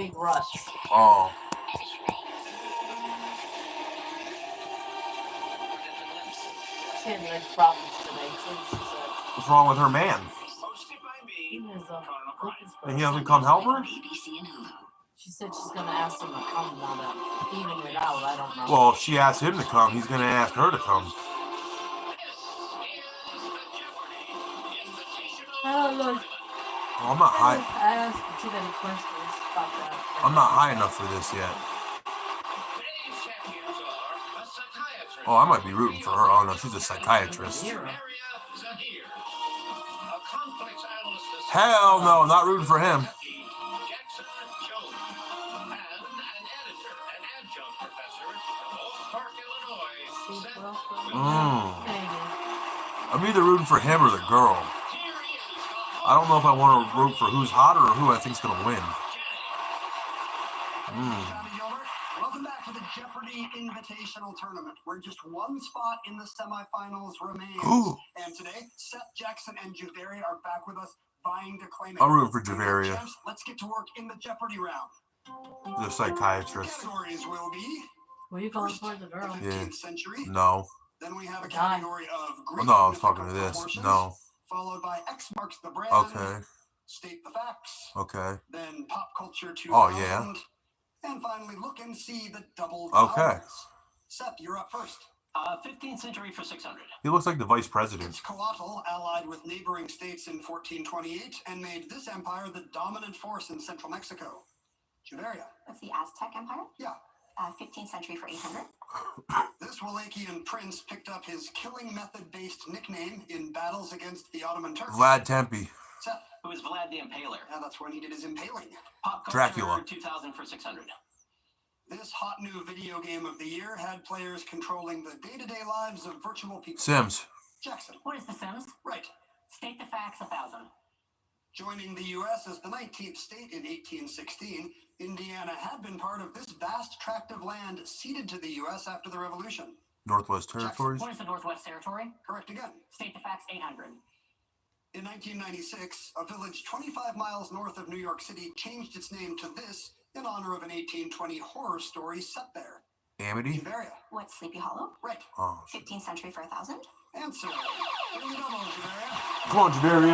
big rush. Oh. She had like problems today too, she said. What's wrong with her man? And he doesn't come help her? She said she's going to ask him to come now to even it out. I don't know. Well, if she asks him to come, he's going to ask her to come. I'm not high. I asked too many questions about that. I'm not high enough for this yet. Oh, I might be rooting for her. Oh, no, she's a psychiatrist. Hell no, not rooting for him. I'm either rooting for him or the girl. I don't know if I want to root for who's hotter or who I think's going to win. Welcome back to the Jeopardy Invitational Tournament, where just one spot in the semifinals remains. Ooh. And today, Seth, Jackson, and Jeopardy are back with us, vying to claim it. I'm rooting for Jeopardy. Let's get to work in the Jeopardy round. The psychiatrist. Categories will be... Were you going for the girl? The 15th century. No. Then we have a category of Greek no, I was talking to this. No. Followed by X marks the brand. Okay. State the facts. Okay. Then pop culture 2000. Oh, yeah. And finally, look and see the double vowels. Okay. Seth, you're up first. 15th century for 600. He looks like the vice president. Coatl allied with neighboring states in 1428 and made this empire the dominant force in central Mexico. Juveria. What's the Aztec Empire? Yeah. 15th century for 800. This Wallachian prince picked up his killing method-based nickname in battles against the Ottoman Turks. Vlad Tempe. Seth. Who is Vlad the Impaler? Yeah, that's when he did his impaling. Pop culture Dracula. 2000 for 600. This hot new video game of the year had players controlling the day-to-day lives of virtual people. Sims. Jackson. What is The Sims? Right. State the facts, 1000. Joining the U.S. as the 19th state in 1816, Indiana had been part of this vast tract of land ceded to the U.S. after the Revolution. Northwest Territories. What is the Northwest Territory? Correct again. State the facts, 800. In 1996, a village 25 miles north of New York City changed its name to this in honor of an 1820 horror story set there. Amity. Juveria. What's Sleepy Hollow? Right. Oh. 15th century for 1000. Answer. Here we go, Juveria. Come on, Jeopardy.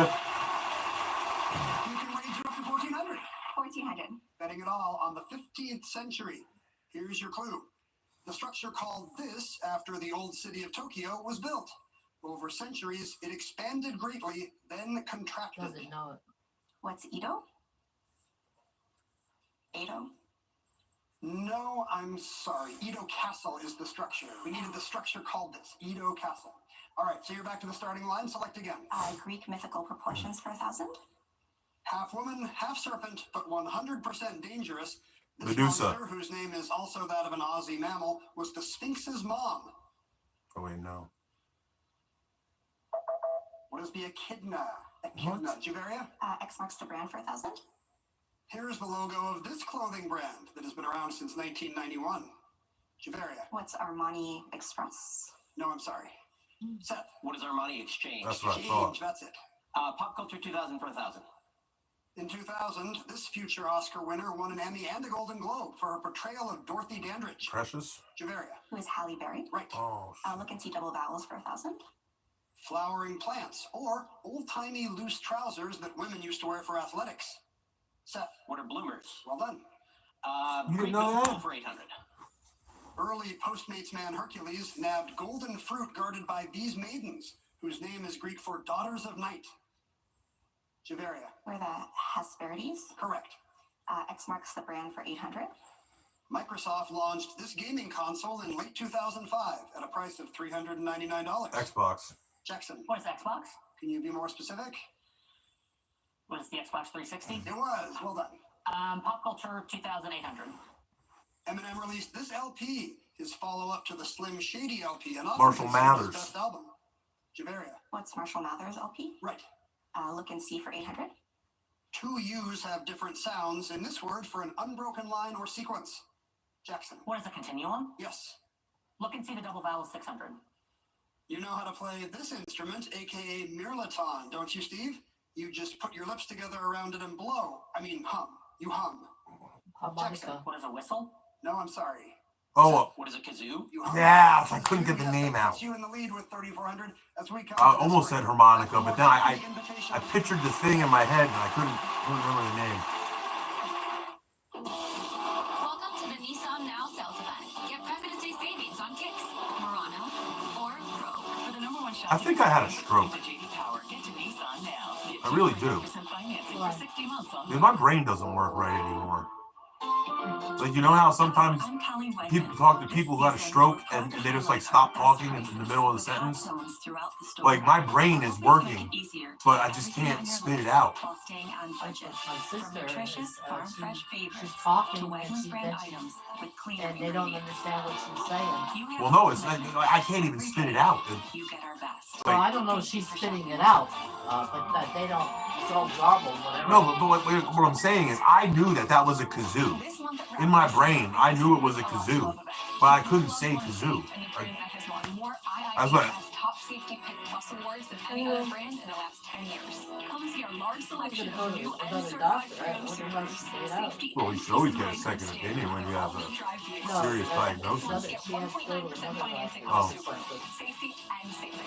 You can wager up to 1400. 1400. Betting it all on the 15th century. Here's your clue. The structure called this after the old city of Tokyo was built. Over centuries, it expanded greatly, then contracted. Doesn't know it. What's Edo? Edo? No, I'm sorry. Edo Castle is the structure. We needed the structure called this. Edo Castle. All right, so you're back to the starting line. Select again. Greek mythical proportions for 1000. Half woman, half serpent, but 100% dangerous. This Medusa. monster, whose name is also that of an Aussie mammal, was the Sphinx's mom. Oh, wait, no. What is the echidna? Echidna. Juveria? X marks the brand for 1000. Here's the logo of this clothing brand that has been around since 1991. Juveria. What's Armani Express? No, I'm sorry. Seth. What is Armani Exchange? That's what I Exchange, thought. that's it. Pop culture 2000 for 1000. In 2000, this future Oscar winner won an Emmy and a Golden Globe for her portrayal of Dorothy Dandridge. Precious. Juveria. Who is Halle Berry? Right. Oh. Look and see double vowels for 1000. Flowering plants, or old-timey loose trousers that women used to wear for athletics. Seth. What are bloomers? Well done. You Greek didn't know mythical that? for 800. Early Postmates man Hercules nabbed golden fruit guarded by these maidens, whose name is Greek for daughters of night. Juveria. We're the Hesperides. Correct. X marks the brand for 800. Microsoft launched this gaming console in late 2005 at a price of $399. Xbox. Jackson. What is Xbox? Can you be more specific? What is the Xbox 360? It was. Well done. Pop culture 2800. Eminem released this LP, his follow-up to the Slim Shady LP, and often Marshall considered his Mathers. best album. Juveria. What's Marshall Mathers LP? Right. Look and see for 800. Two U's have different sounds in this word for an unbroken line or sequence. Jackson. What is a continuum? Yes. Look and see the double vowel 600. You know how to play this instrument, aka mirliton, don't you, Steve? You just put your lips together around it and blow. I mean, hum. You hum. Harmonica. What is a whistle? No, I'm sorry. Oh, What is a kazoo? You yeah, I couldn't get the name out. You in the lead with 3,400 as we come I to this almost break. said harmonica, but then I Invitation. pictured the thing in my head and I couldn't remember the name. Welcome to the Nissan Now sales event. Get President's Day savings on Kicks, Murano, or Rogue. For the #1 shop. I think I had a stroke. I really do. Dude, my brain doesn't work right anymore. Like, you know how sometimes people talk to people who had a stroke and they just like stop talking in the middle of the sentence? Like, my brain is working, but I just can't spit it out. My sister, she's talking and and they don't understand what she's saying. Well, no, it's not, I can't even spit it out. Well, I don't know if she's spitting it out, but that they don't. It's all garbled, whatever. No, but what I'm saying is I knew that was a kazoo. In my brain, I knew it was a kazoo, but I couldn't say kazoo. I was like, Top safety pick plus awards than any other brand in the last 10 years. Come see our large selection of new and certified frames safety. well, you should always get a second opinion when you have a serious diagnosis. She has to go to another doctor. Oh. Safety and savings.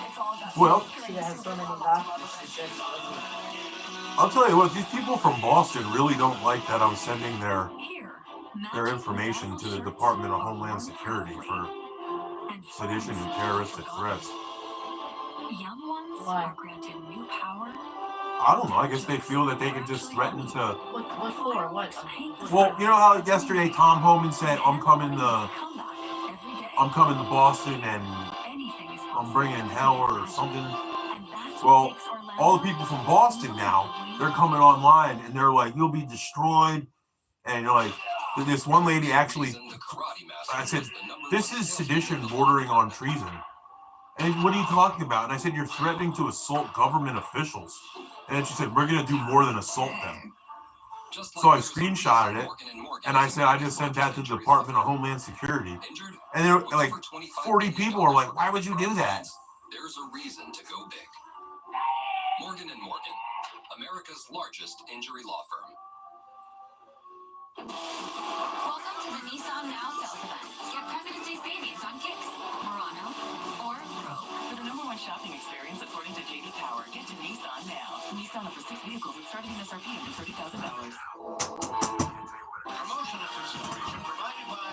It's all about Well, She has so many doctors. She says she doesn't. I'll tell you what, these people from Boston really don't like that I was sending their here. information to the Department of Homeland Security for sedition and terroristic threats. Young ones Why? are granted new power. I don't know. I guess they feel that they could just threaten to. What for? What? Well, you know how yesterday Tom Homan said, "I'm coming to Boston and I'm bringing hell or something." Well, all the people from Boston now, they're coming online and they're like, "You'll be destroyed," and you're like, this one lady actually. I said, "This is sedition bordering on treason." And what are you talking about? And I said, "You're threatening to assault government officials." And then she said, "We're going to do more than assault them." So I screenshotted it, and I said, "I just sent that to the Department of Homeland Security." And there, like, 40 people are like, "Why would you do that?" There's a reason to go big. Morgan & Morgan, America's largest injury law firm. Welcome to the Nissan Now sales event. Get President's Day savings on Kicks, Murano, or Rogue. For the #1 shopping experience, according to JD Power, get to Nissan now. Nissan offers 6 vehicles with starting MSRP under $30,000. Promotion of this region provided by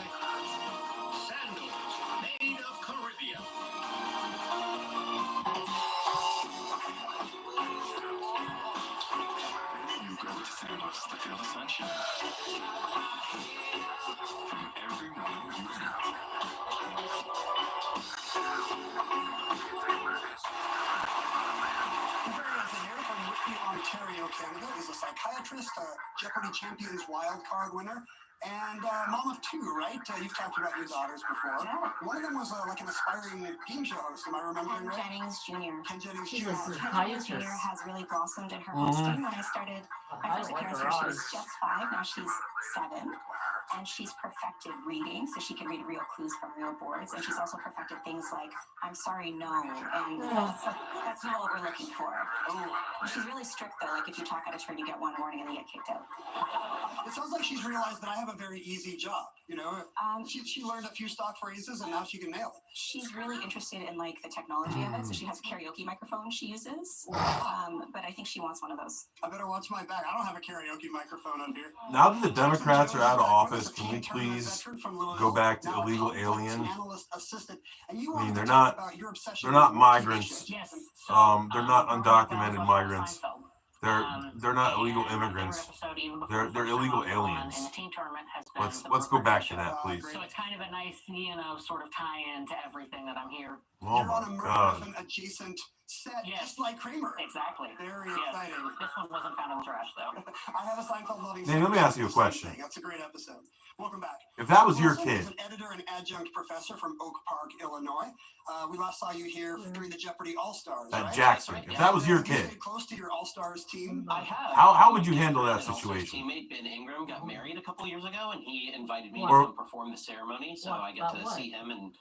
Sandals, made of Caribbean. You go to Sandals to feel the sunshine. From everyone you know. From Whitby, Ontario, Canada, is a psychiatrist, a Jeopardy Champions wildcard winner, and mom of two, right? You've talked about your daughters before. Yeah. One of them was like an aspiring game show host. Am I remembering right? Jennings Jr. Ken Jennings She's Jr. a psychiatrist. Jr. has really blossomed in her hosting. When I started my first appearance here, she was just 5. Now she's 7. And she's perfected reading, so she can read real clues from real boards. And she's also perfected things like, "I'm sorry, no." And that's not what we're looking for. And she's really strict, though. Like, if you talk out of turn, you get 1 warning and then you get kicked out. It sounds like she's realized that I have a very easy job. You know, she learned a few stock phrases and now she can nail it. She's really interested in, like, the technology of it. So she has a karaoke microphone she uses. But I think she wants one of those. I better watch my back. I don't have a karaoke microphone up here. Now that the Democrats are out of office, can we please go back to illegal alien? I mean, they're not migrants. Yes. They're not undocumented migrants. They're not illegal immigrants. They're illegal aliens. Let's go back to that, please. So it's kind of a nice, sort of tie-in to everything that I'm here. Oh You're on a my murder God. weapon adjacent set, Yes. just like Kramer. Exactly. Very Yes. exciting. This one wasn't found in the trash, though. I have a Seinfeld loving. Danny, let me ask you a question. That's a great episode. Welcome back. If that was your Wilson is kid, an editor and adjunct professor from Oak Park, Illinois. We last saw you here during the Jeopardy All-Stars, at right? Jackson, if that was your You kid, stayed close to your All-Stars team. I have. how would you handle that And also his situation? teammate Ben Ingram got married a couple years ago, and he invited me Or- to perform the ceremony, so What? I get About to what? see him and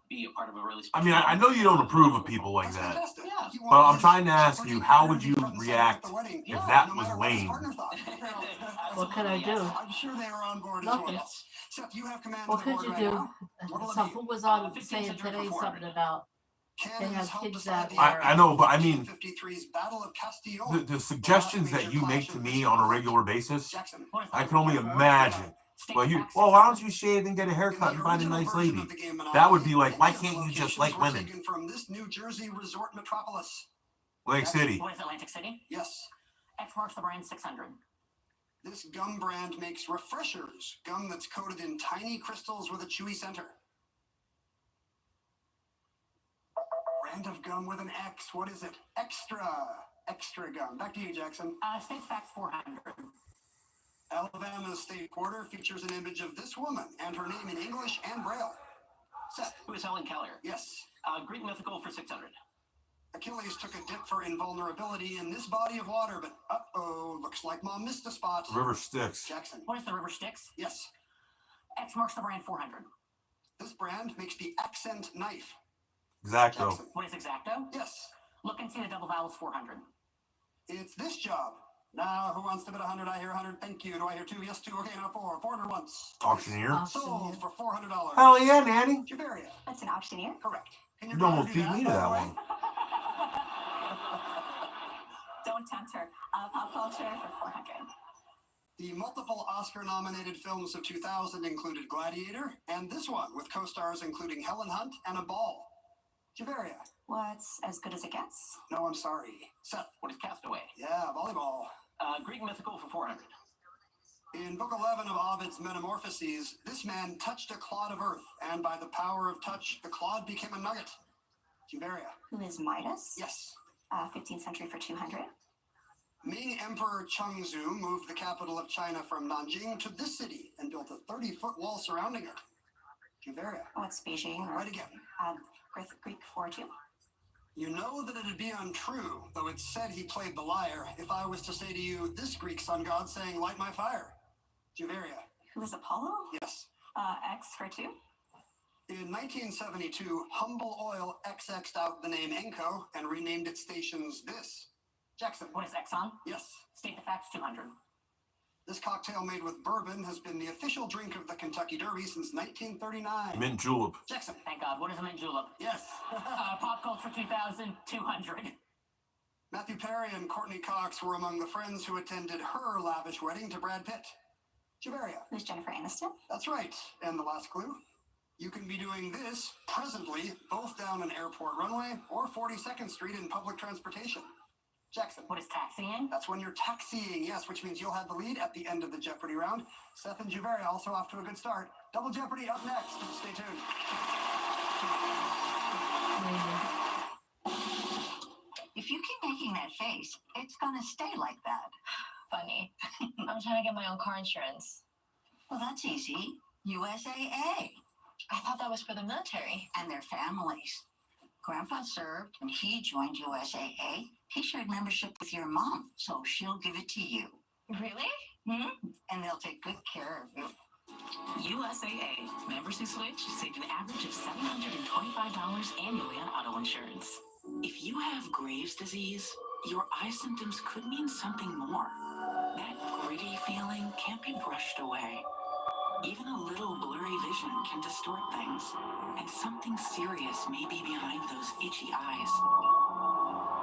be a part of a really I special. mean, I know you don't approve of people like That's that, fantastic. Yeah. You but I'm wanted trying to ask Jeopardy you, how would parody you front and center react at the wedding, if no that was matter what his Wayne? partner thought. What could I do? I'm sure they are on board as Nothing. well. Seth, you have command What of the could board you right do? now. What'll it So be? who was on 15 saying century today for something 400. about Cannons have held kids beside that the are- I know, but I mean, 1953's Battle of Castillon. the suggestions that you make to me on a regular basis, Jackson. I can only imagine. Like you, well, why don't you shave and get a haircut and find a nice lady? That would be like, why can't you just like women? From this New Jersey resort metropolis. Lake City. What is Atlantic City? Yes. X marks the brand 600. This gum brand makes refreshers, gum that's coated in tiny crystals with a chewy center. Brand of gum with an X. What is it? Extra. Extra gum. Back to you, Jackson. State Facts 400. Alabama's state quarter features an image of this woman and her name in English and Braille. Seth. Who is Helen Keller? Yes. Greek mythical for 600. Achilles took a dip for invulnerability in this body of water, but uh-oh, looks like Mom missed a spot. River Styx. Jackson. What is the river Styx? Yes. X marks the brand 400. This brand makes the accent knife. Exacto. Jackson. What is Exacto? Yes. Look and see the double vowels 400. It's this job. Now, who wants to bid 100? I hear 100. Thank you. Do I hear 2? Yes, 2. Okay, now 4. 400 once. Auctioneer. Sold for $400. Hell yeah, Nanny. Javaria. That's an auctioneer. Correct. Can You your daughter almost do beat me to by that the way? one. Don't tempt her. Pop culture for 400. The multiple Oscar-nominated films of 2000 included Gladiator and this one with co-stars including Helen Hunt and a ball. Javaria. What's as good as it gets? No, I'm sorry. Seth. What is Castaway? Yeah, volleyball. Greek mythical for 400. In Book 11 of Ovid's Metamorphoses, this man touched a clod of earth, and by the power of touch, the clod became a nugget. Javaria. Who is Midas? Yes. 15th century for 200. Ming Emperor Chengzu moved the capital of China from Nanjing to this city and built a 30-foot wall surrounding it. Javaria. What's Beijing? Right again. Greek 4-2. You know that it'd be untrue, though it's said he played the liar, if I was to say to you, this Greek sun god saying, light my fire. Javaria. Who is Apollo? Yes. X for 2. In 1972, Humble Oil XX'd out the name Enco and renamed its stations this. Jackson. What is Exxon? Yes. State the Facts 200. This cocktail made with bourbon has been the official drink of the Kentucky Derby since 1939. Mint julep. Jackson. Thank God. What is a mint julep? Yes. Pop culture 2000 200. Matthew Perry and Courtney Cox were among the friends who attended her lavish wedding to Brad Pitt. Javaria. Who's Jennifer Aniston? That's right. And the last clue? You can be doing this presently, both down an airport runway or 42nd Street in public transportation. Jackson. What is taxiing? That's when you're taxiing, yes, which means you'll have the lead at the end of the Jeopardy round. Seth and Javaria also off to a good start. Double Jeopardy up next. Stay tuned. If you keep making that face, it's gonna stay like that. Funny. I'm trying to get my own car insurance. Well, that's easy. USAA. I thought that was for the military. And their families. Grandpa served and he joined USAA. He shared membership with your mom, so she'll give it to you. Really? And they'll take good care of you. USAA. Members who switch save an average of $725 annually on auto insurance. If you have Graves' disease, your eye symptoms could mean something more. That gritty feeling can't be brushed away. Even a little blurry vision can distort things, and something serious may be behind those itchy eyes.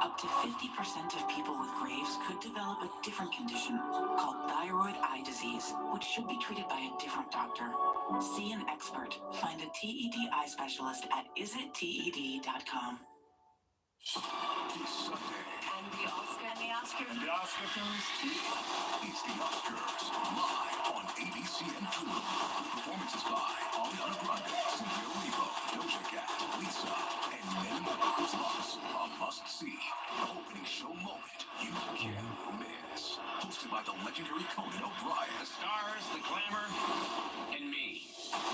Up to 50% of people with Graves could develop a different condition called thyroid eye disease, which should be treated by a different doctor. See an expert. Find a TED eye specialist at isitted.com. This Sunday. And the Oscar. The Oscar goes to... It's the Oscars, live on ABC and Hulu. Performances by Ariana Grande, Cynthia Erivo, Doja Cat, Lisa, and many more. Plus, a must-see, opening show moment you can't miss. Hosted by the legendary Conan O'Brien. The stars, the glamour, and me.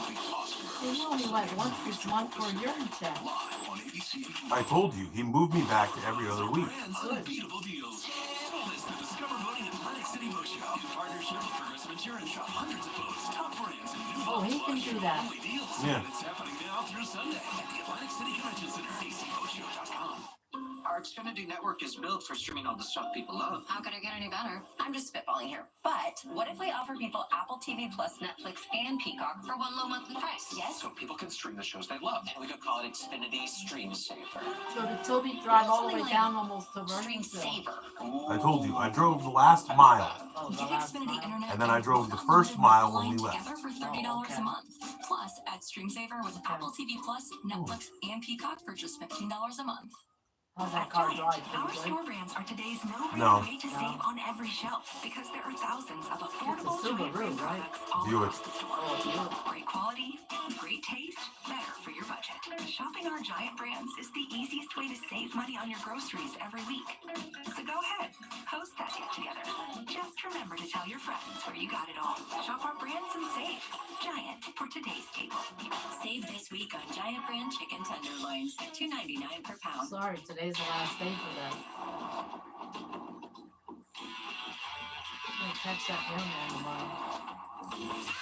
The Oscars. They only like once this month for a urine check. Live on ABC and Hulu. I told you, he moved me back to every other week. Unbeatable deals. Don't miss the Discover Money Athletics City Boat Show. In partnership with Progressive Insurance. Shop hundreds of boats, top brands, and new Oh, he can do that. only deals. Yeah. And it's happening now through Sunday at the Atlantic City Convention Center. acboatshow.com. Our Xfinity network is built for streaming all the stuff people love. How could it get any better? I'm just spitballing here. But what if we offer people Apple TV Plus, Netflix, and Peacock for one low monthly price? Yes? So people can stream the shows they love. And we could call it Xfinity Stream Saver. So did Toby drive all the way Something down like almost to Stream Vernon? Saver. I told you, I drove the last mile. Oh, the Get last Xfinity mile. Internet And then I drove the first mile when we left. together for $30 Oh, okay. a month. Plus, add Stream Saver with Apple TV Plus, Netflix, and Peacock for just $15 a month. How's that car drive? Our Pretty good? store brands are today's No. way to save on every shelf because there are thousands of affordable It's a Subaru, Giant brand right? products all Buick. across the store. Oh, it's Buick. Great quality, great taste, better for your budget. Shopping our Giant brands is the easiest way to save money on your groceries every week. So go ahead, post that get together. Just remember to tell your friends where you got it all. Shop our brands and save. Giant for today's table. Save this week on Giant brand chicken tenderloins, $2.99 per pound. Sorry, today's the last day for that. I'm gonna catch that mailman tomorrow.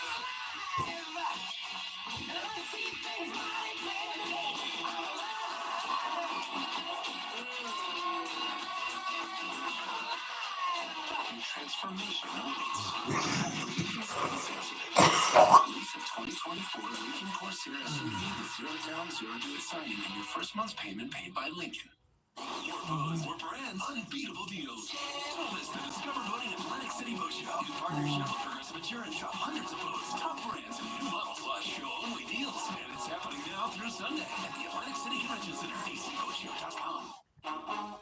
Transformation awaits. Release a 2024 Lincoln Corsair SUV with 0 down, 0 due at signing, and your first month's payment paid by Lincoln. More boats, more brands, unbeatable deals. Don't miss the Discover Boating Atlantic City Boat Show. In partnership with Progressive Insurance. Shop hundreds of boats, top brands, and new models plus show only deals. And it's happening now through Sunday at the Atlantic City Convention Center. acboatshow.com.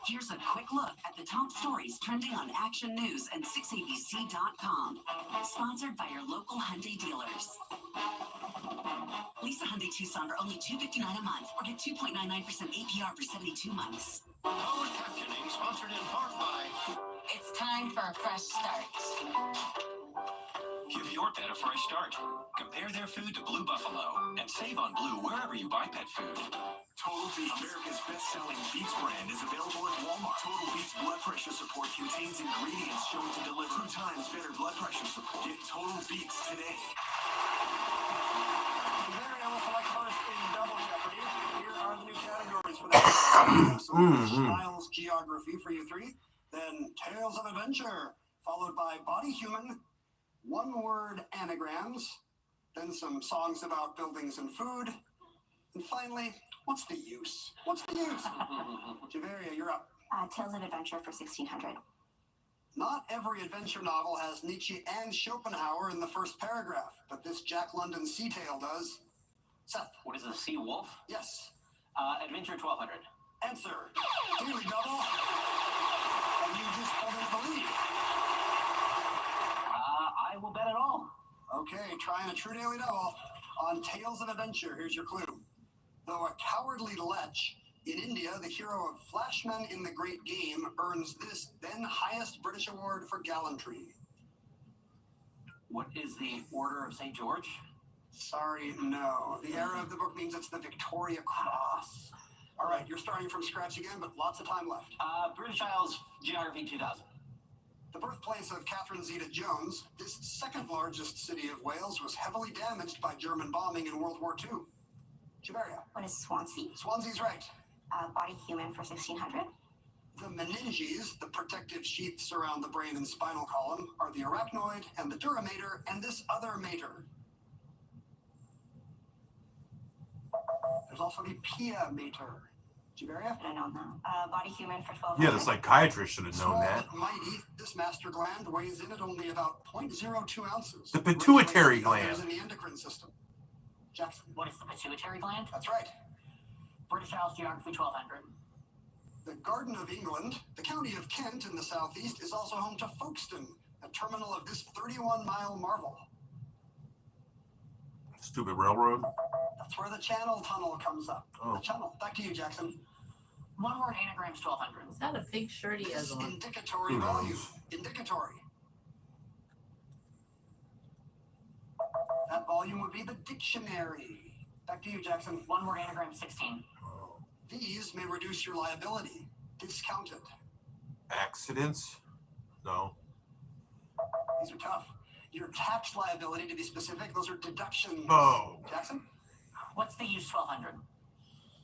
Here's a quick look at the top stories trending on Action News and 6abc.com. Sponsored by your local Hyundai dealers. Lease a Hyundai Tucson for only $259 a month or get 2.99% APR for 72 months. Power captioning sponsored in part by. It's time for a fresh start. Give your pet a fresh start. Compare their food to Blue Buffalo and save on Blue wherever you buy pet food. Total Beats, America's best-selling Beats brand, is available at Walmart. Total Beats blood pressure support contains ingredients shown to deliver 2 times better blood pressure support. Get Total Beats today. Very almost first in Double Jeopardy. Here are the new categories for that. Styles geography for you three. Then Tales of Adventure, followed by Body Human, one-word anagrams, then some songs about buildings and food, and finally, what's the use? What's the use? Javaria, you're up. Tales of Adventure for 1600. Not every adventure novel has Nietzsche and Schopenhauer in the first paragraph, but this Jack London sea tale does. Seth. What is a sea wolf? Yes. Adventure 1200. Answer. Daily Double. And you just pulled into the lead. I will bet it all. Okay, trying a true daily double. On Tales of Adventure, here's your clue. Though a cowardly lech, in India, the hero of Flashman in the Great Game earns this then highest British award for gallantry. What is the Order of St. George? Sorry, no. The era of the book means it's the Victoria Cross. All right, you're starting from scratch again, but lots of time left. British Isles Geography 2000. The birthplace of Catherine Zeta-Jones, this second largest city of Wales was heavily damaged by German bombing in World War II. Javaria. What is Swansea? Swansea's right. Body Human for 1600. The meninges, the protective sheaths around the brain and spinal column, are the arachnoid and the dura mater and this other mater. There's also the pia mater. Javaria? I don't know that. Body Human for 1200. Yeah, the psychiatrist should have known Small that. but mighty, this master gland weighs in at only about 0.02 ounces. The pituitary Regulates gland. others in the endocrine system. Jackson. What is the pituitary gland? That's right. British Isles Geography 1200. The Garden of England, the county of Kent in the southeast, is also home to Folkestone, a terminal of this 31-mile marvel. Stupid railroad. That's where the Channel Tunnel comes up. Oh. The Channel. Back to you, Jackson. One word anagrams 1200. Is that a pink shirt he has This on? indicatory Who value. knows? Indicatory. That volume would be the dictionary. Back to you, Jackson. One word anagram 16. These may reduce your liability. Discounted. Accidents? No. These are tough. Your tax liability, to be specific, those are deductions. Oh. Jackson? What's the use 1200?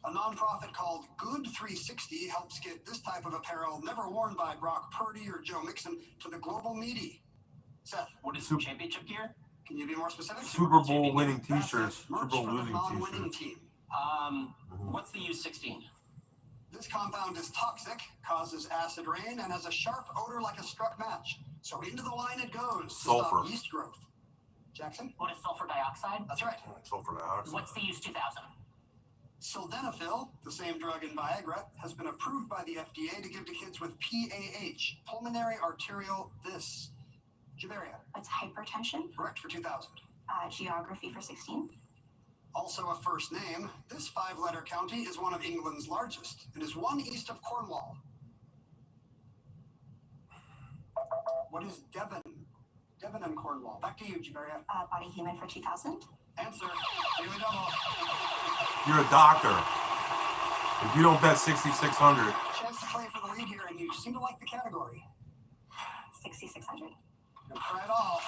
A nonprofit called Good 360 helps get this type of apparel, never worn by Brock Purdy or Joe Mixon, to the global needy. Seth? What is championship gear? Can you be more specific? Super Bowl winning That's t-shirts. it. Super Merch Bowl for the losing non-winning t-shirts. team. What's the U16? This compound is toxic, causes acid rain, and has a sharp odor like a struck match. So into the wine it goes to Sulfur. stop yeast growth. Jackson? What is sulfur dioxide? That's right. Sulfur dioxide. What's the use 2000? Sildenafil, the same drug in Viagra, has been approved by the FDA to give to kids with PAH, pulmonary arterial this. Javeria? What's hypertension? Correct for 2000. Geography for 16. Also a first name, this 5-letter county is one of England's largest. It is one east of Cornwall. What is Devon? Devon and Cornwall. Back to you, Javeria. Body human for 2000. Answer. Daily double. You're a doctor. If you don't bet 6,600. Chance to play for the lead here, and you seem to like the category. 6,600. You'll try it all.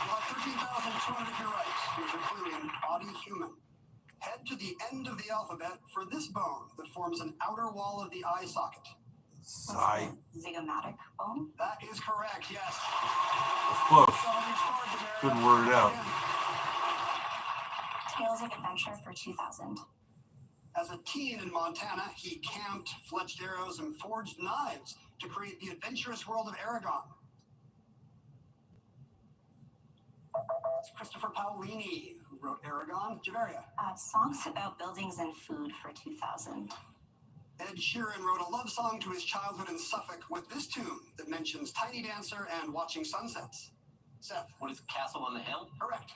You'll have 13,200 if you're right. Here's a clue in body human. Head to the end of the alphabet for this bone that forms an outer wall of the eye socket. Side. Zygomatic bone. That is correct, yes. That's close. So you scored, Javeria. Couldn't word it out. Tales of Adventure for 2000. As a teen in Montana, he camped, fletched arrows, and forged knives to create the adventurous world of Aragon. It's Christopher Paolini who wrote Aragon. Javeria. Songs about buildings and food for 2000. Ed Sheeran wrote a love song to his childhood in Suffolk with this tune that mentions Tiny Dancer and watching sunsets. Seth. What is Castle on the Hill? Correct.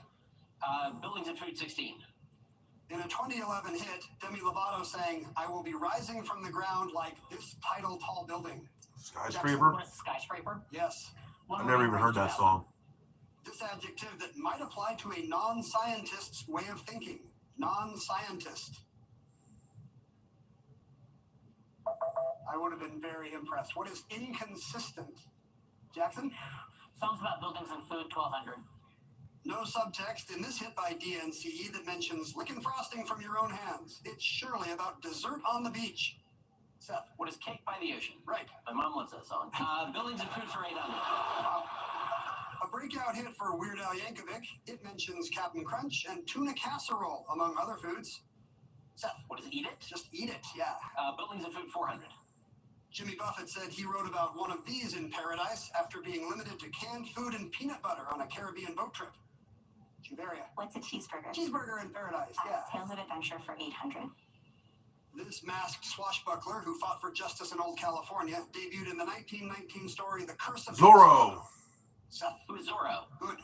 Buildings and food 16. In a 2011 hit, Demi Lovato sang, I will be rising from the ground like this tidal tall building. Skyscraper? What is a skyscraper? Yes. I've never even heard that song. This adjective that might apply to a non-scientist's way of thinking. Non-scientist. I would have been very impressed. What is inconsistent? Jackson? Songs about buildings and food 1200. No subtext in this hit by DNCE that mentions licking frosting from your own hands. It's surely about dessert on the beach. Seth. What is Cake by the Ocean? Right. My mom loves that song. Buildings and food for 800. Wow. A breakout hit for Weird Al Yankovic. It mentions Captain Crunch and tuna casserole, among other foods. Seth. What is Eat It? Just eat it, yeah. Buildings and food 400. Jimmy Buffett said he wrote about one of these in paradise after being limited to canned food and peanut butter on a Caribbean boat trip. Javeria. What's a cheeseburger? Cheeseburger in paradise, yeah. Tales of Adventure for 800. This masked swashbuckler who fought for justice in Old California debuted in the 1919 story The Curse of Zorro. Seth. Who is Zorro? Good.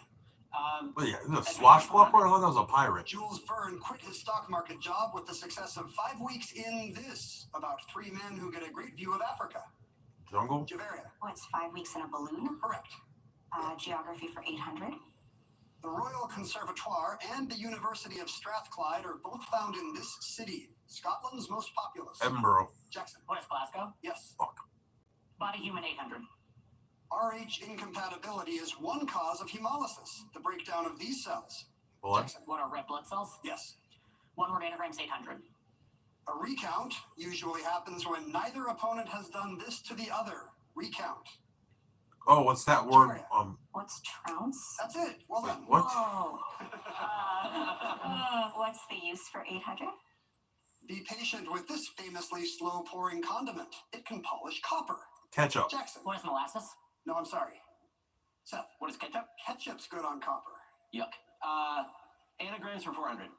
Well, yeah, the swashbuckler? I thought that was a pirate. Jules Verne quit his stock market job with the success of 5 weeks in this, about 3 men who get a great view of Africa. Jungle? Javeria. What's 5 weeks in a balloon? Correct. Geography for 800. The Royal Conservatoire and the University of Strathclyde are both found in this city, Scotland's most populous. Edinburgh. Jackson. What is Glasgow? Yes. Body human 800. Rh incompatibility is one cause of hemolysis, the breakdown of these cells. Blood? Jackson. What are red blood cells? Yes. One word anagrams 800. A recount usually happens when neither opponent has done this to the other. Recount. Oh, what's that word? What's trounce? That's it. Well done. What? Whoa. What's the use for 800? Be patient with this famously slow pouring condiment. It can polish copper. Ketchup. Jackson. What is molasses? No, I'm sorry. Seth. What is ketchup? Ketchup's good on copper. Yuck. Anagrams for 400.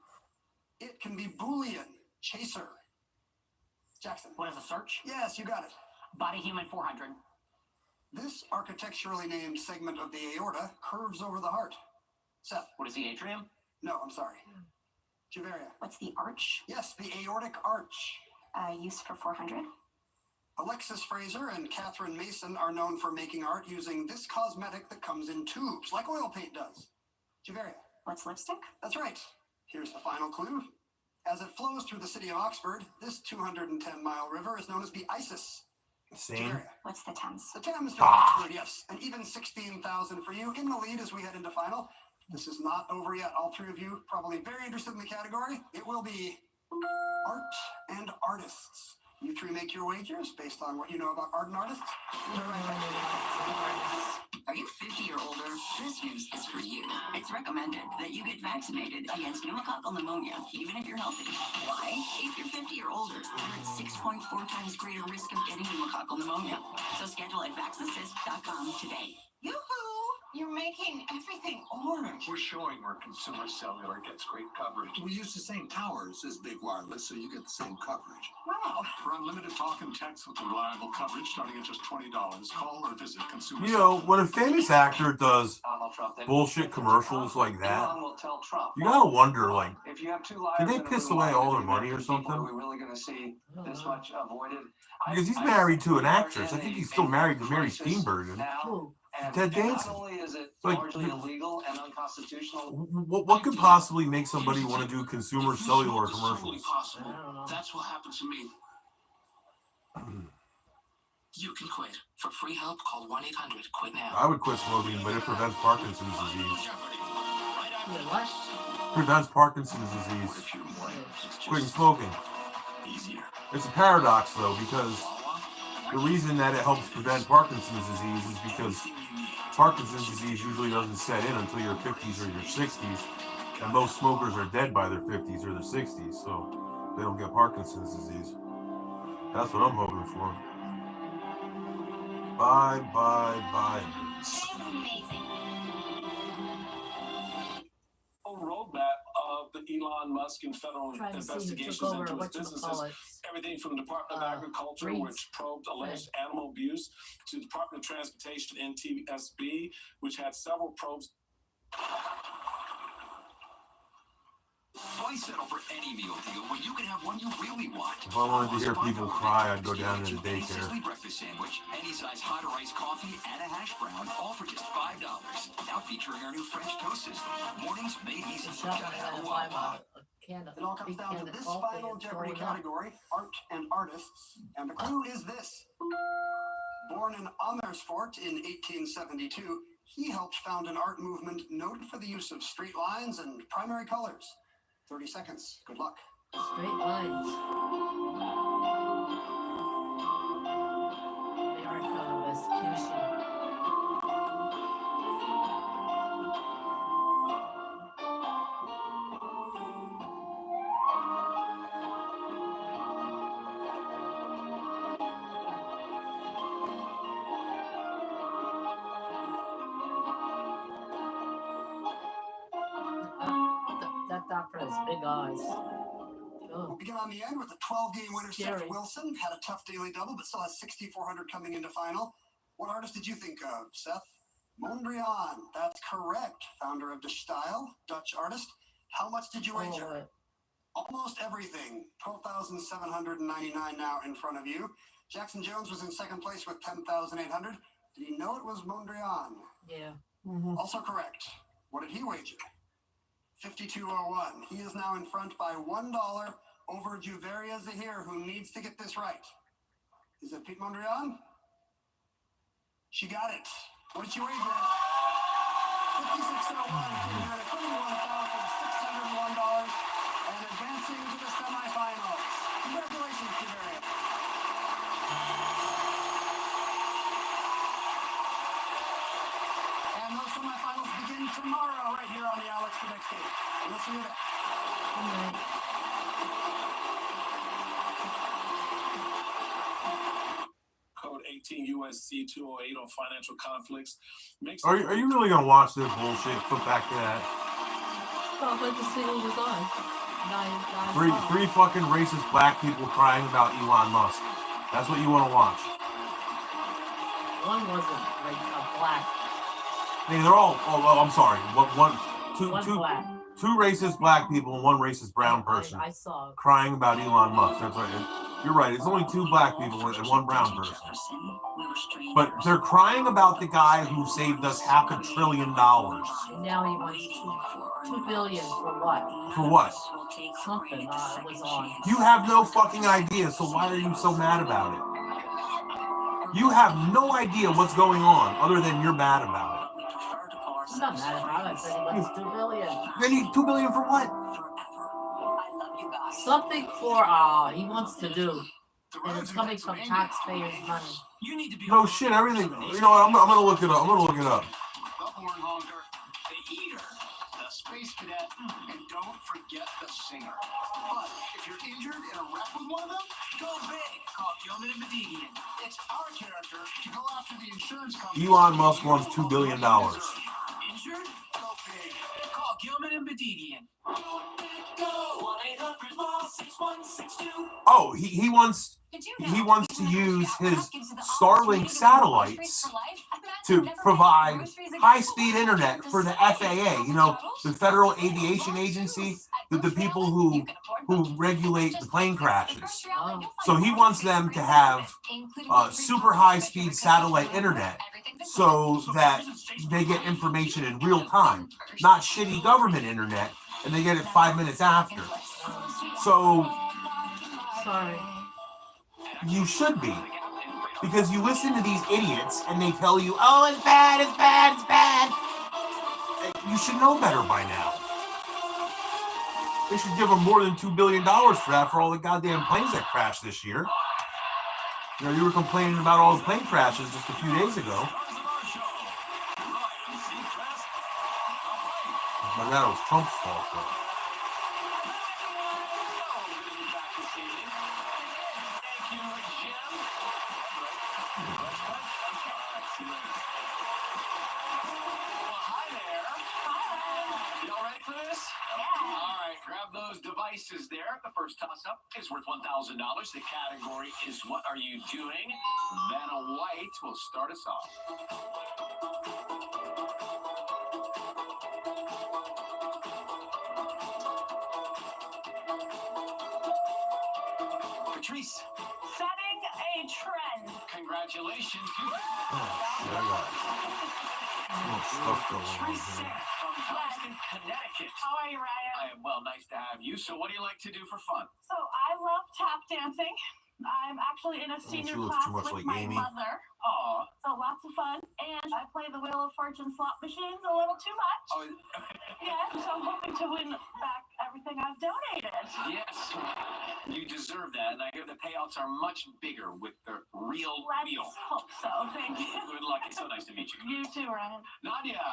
It can be Boolean. Chaser. Jackson. What is a search? Yes, you got it. Body human 400. This architecturally named segment of the aorta curves over the heart. Seth. What is the atrium? No, I'm sorry. Javeria. What's the arch? Yes, the aortic arch. Use for 400. Alexis Fraser and Catherine Mason are known for making art using this cosmetic that comes in tubes, like oil paint does. Javeria. What's lipstick? That's right. Here's the final clue. As it flows through the city of Oxford, this 210-mile river is known as the Isis. Same. What's the Thames? The Thames for Oxford, yes. And even 16,000 for you. In the lead as we head into final. This is not over yet. All three of you probably very interested in the category. It will be art and artists. You three make your wagers based on what you know about art and artists. Are you 50 or older? This news is for you. It's recommended that you get vaccinated against pneumococcal pneumonia, even if you're healthy. Why? If you're 50 or older, you're at 6.4 times greater risk of getting pneumococcal pneumonia. So schedule at vaxassist.com today. Yoo-hoo! You're making everything orange. We're showing where Consumer Cellular gets great coverage. We use the same towers as Big Wireless, so you get the same coverage. Wow. For unlimited talk and text with reliable coverage starting at just $20, call or visit Consumer You know, when a famous actor does bullshit commercials like that, you gotta wonder, like, did they piss away all their money or something? Are we really going to see this much avoided? Because he's married to an actress. I think he's still married to Mary Steenburgen. Ted Danson. Not only is it Like, largely illegal and unconstitutional, what could possibly make somebody want to do Consumer Cellular commercials? Possible. That's what happened to me. You can quit. For free help, call 1-800-QUIT NOW. I would quit smoking, but it prevents Parkinson's disease. What? Prevents Parkinson's disease. Quitting smoking. It's a paradox, though, because the reason that it helps prevent Parkinson's disease is because Parkinson's disease usually doesn't set in until your 50s or your 60s, and most smokers are dead by their 50s or their 60s, so they don't get Parkinson's disease. That's what I'm hoping for. Bye. Amazing. A roadmap of the Elon Musk and federal investigations into his businesses. Everything from the Department of Agriculture, which probed alleged animal abuse, to the Department of Transportation, NTSB, which had several probes. Why settle for any meal deal when you can have one you really want? If I wanted to hear people cry, I'd go down to the daycare. Sizzly breakfast sandwich, any size hot or iced coffee, and a hash brown, all for just $5. Now featuring our new French toast system. Mornings made easy. It all comes down to this final Jeopardy category, art and artists. And the clue is this. Born in Amersfoort in 1872, he helped found an art movement noted for the use of straight lines and primary colors. 30 seconds. Good luck. Straight lines. The art of execution. That doctor has big eyes. We'll begin on the end with the 12-game winner, Seth Wilson. Had a tough daily double, but still has 6,400 coming into final. What artist did you think of, Seth? Mondrian. That's correct. Founder of De Stijl, Dutch artist. How much did you wager? Almost everything. 12,799 now in front of you. Jackson Jones was in second place with 10,800. Did he know it was Mondrian? Yeah. Also correct. What did he wager? 5201. He is now in front by $1 over Juveria Zahir, who needs to get this right. Is it Pete Mondrian? She got it. What did she wager? 5601. $21,601 and advancing to the semifinals. Congratulations, Juveria. And those semifinals begin tomorrow right here on the Alex Predicts Stage. Listen to that. Code 18 USC 208 on financial conflicts. Are you really gonna watch this bullshit? Flip back to that. Oh, but the single was on. Three fucking racist black people crying about Elon Musk. That's what you want to watch. One wasn't like black. I mean, they're all. Oh, I'm sorry. Two racist black people and one racist brown person I saw crying about Elon Musk. That's right. You're right. It's only two black people and one brown person. But they're crying about the guy who saved us $500 billion. Now he wants $2 billion for what? For what? Something was on. You have no fucking idea. So why are you so mad about it? You have no idea what's going on other than you're mad about it. I'm not mad about it, but he wants $2 billion. They need $2 billion for what? Something for he wants to do. And it's coming from taxpayers' money. You need to be No shit, everything. You know what? I'm gonna look it up. I'm gonna look it up. the hornhunter, the eater, the space cadet, and don't forget the singer. But if you're injured in a wreck with one of them, go big. Call Gilman and Medigian. It's our character to go after the insurance company. Elon Musk wants $2 billion. Injured? Go big. Call Gilman and Medigian. Go 1-800-6162. Oh, he wants to use his Starlink satellites to provide high-speed internet for the FAA. You know, the Federal Aviation Agency, the people who regulate the plane crashes. So he wants them to have super high-speed satellite internet so that they get information in real time, not shitty government internet, and they get it 5 minutes after. So Sorry. you should be, because you listen to these idiots and they tell you, oh, it's bad, it's bad, it's bad. You should know better by now. They should give them more than $2 billion for that, for all the goddamn planes that crashed this year. You know, you were complaining about all the plane crashes just a few days ago. But that was Trump's fault, though. Grab those devices there. The first toss-up is worth $1,000. The category is What Are You Doing? Vanna White will start us off. Patrice. Setting a trend. Congratulations. Stuff From Connecticut. How are you, Ryan? I am well. Nice to have you. So, what do you like to do for fun? So I love tap dancing. I'm actually in a senior class with my mother. Aw. So lots of fun. And I play the Wheel of Fortune slot machines a little too much. Oh, Yeah, so I'm hoping to win back everything I've donated. yes. You deserve that. And I hear the payouts are much bigger with the real wheel. Let's hope so. Thank you. Good luck. It's so nice to meet you. You too, Ryan. Nadia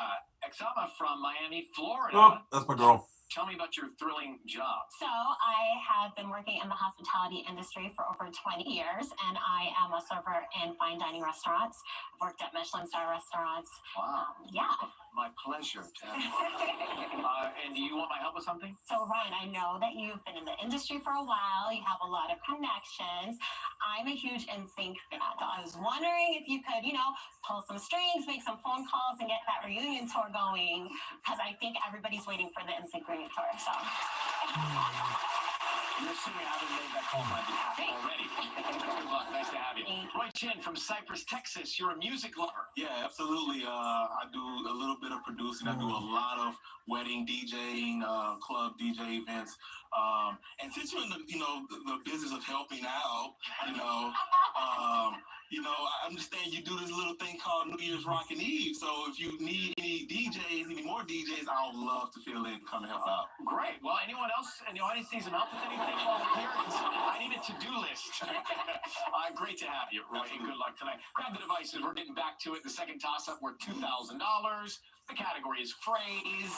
Exama from Miami, Florida. Oh, that's my girl. Tell me about your thrilling job. So I have been working in the hospitality industry for over 20 years, and I am a server in fine dining restaurants. I've worked at Michelin star restaurants. Wow. Yeah. My pleasure to have you. And do you want my help with something? So Ryan, I know that you've been in the industry for a while. You have a lot of connections. I'm a huge NSYNC fan. So I was wondering if you could, pull some strings, make some phone calls, and get that reunion tour going, because I think everybody's waiting for the NSYNC reunion tour. So. You're assuming I haven't made that call on my behalf already. Good luck. Nice to have you. Roy Chin from Cypress, Texas. You're a music lover. Yeah, absolutely. I do a little bit of producing. I do a lot of wedding DJing, club DJ events. And since you're in the business of helping out, I understand you do this little thing called New Year's Rockin' Eve. So if you need any more DJs, I would love to fill in, come and help out. Great. Well, anyone else in the audience needs some help with anything while we're here? I need a to-do list. Great to have you, Roy, and good luck tonight. Grab the devices. We're getting back to it. The second toss-up worth $2,000. The category is phrase.